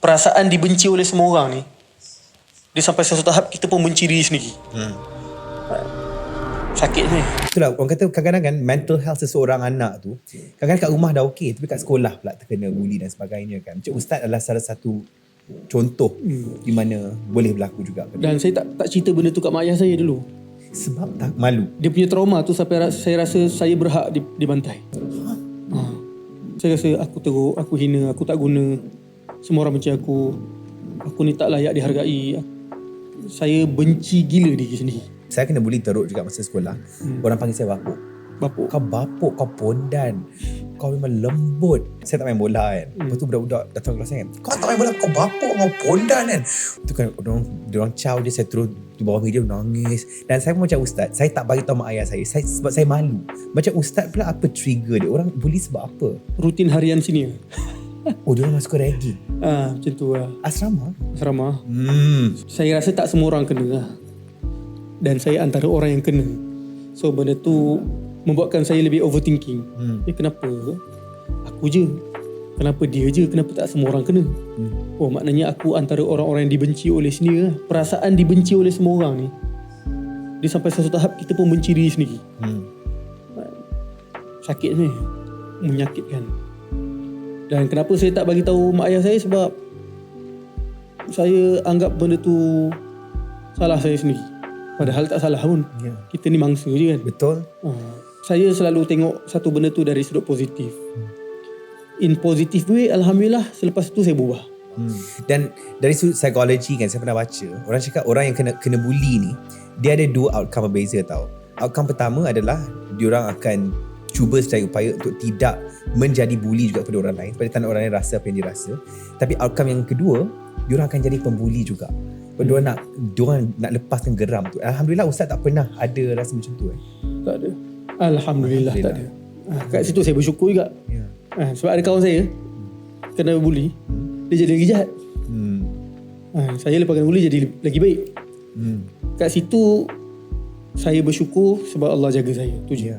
perasaan dibenci oleh semua orang ni, dia sampai satu tahap kita pun benci diri sendiri. Sakit ni. Itulah orang kata kadang-kadang kan mental health seseorang anak tu kadang-kadang kat rumah dah okey, tapi kat sekolah pula terkena bully dan sebagainya kan. Macam Ustaz adalah salah satu contoh di mana boleh berlaku juga. Dan saya tak cerita benda tu kat mak ayah saya dulu. Sebab tak malu. Dia punya trauma tu sampai saya rasa saya berhak dibantai. Saya rasa aku teruk, aku hina, aku tak guna. Semua orang benci aku. Aku ni tak layak dihargai. Saya benci gila diri sendiri. Saya kena bully teruk juga masa sekolah. Orang panggil saya bapuk. Bapuk. Kau bapuk, kau pondan. Kau memang lembut. Saya tak main bola kan. Lepas tu budak-budak datang kelas saya kan, kau tak main bola, kau bapuk, kau pondan kan. Itu kan orang caw dia, saya terus di bawah meja menangis. Dan saya pun macam Ustaz, saya tak bagi tahu mak ayah saya sebab saya malu. Macam Ustaz pula, apa trigger dia? Orang bully sebab apa? Rutin harian sini. Oh, dia orang masuk ke regi. Macam tu lah. Asrama? Asrama. Saya rasa tak semua orang kena lah. Dan saya antara orang yang kena. So benda tu membuatkan saya lebih overthinking. Kenapa aku je? Kenapa dia je? Kenapa tak semua orang kena? Oh, maknanya aku antara orang-orang yang dibenci oleh sendiri lah. Perasaan dibenci oleh semua orang ni, dia sampai satu tahap kita pun benci diri sendiri. Sakit ni, menyakitkan. Dan kenapa saya tak bagi tahu mak ayah saya? Sebab saya anggap benda tu salah saya sendiri. Padahal tak salah pun. Kita ni mangsa je kan. Betul. Saya selalu tengok satu benda tu dari sudut positif. In positive way, Alhamdulillah, selepas tu saya berubah. Dan dari sudut psikologi kan, saya pernah baca, orang cakap orang yang kena bully ni, dia ada dua outcome berbeza tau. Outcome pertama adalah diorang akan cuba sedaya upaya untuk tidak menjadi bully juga kepada orang lain, pada tanpa orang lain rasa apa yang dia rasa. Tapi outcome yang kedua, diorang akan jadi pembuli juga. Diorang nak lepaskan geram tu. Alhamdulillah Ustaz tak pernah ada rasa macam tu. Tak ada. Alhamdulillah tak ada. Kat situ saya bersyukur juga. Sebab ada kawan saya kena bully, dia jadi lagi jahat. Saya lepas kena bully jadi lagi baik. Kat situ saya bersyukur sebab Allah jaga saya. Tu je.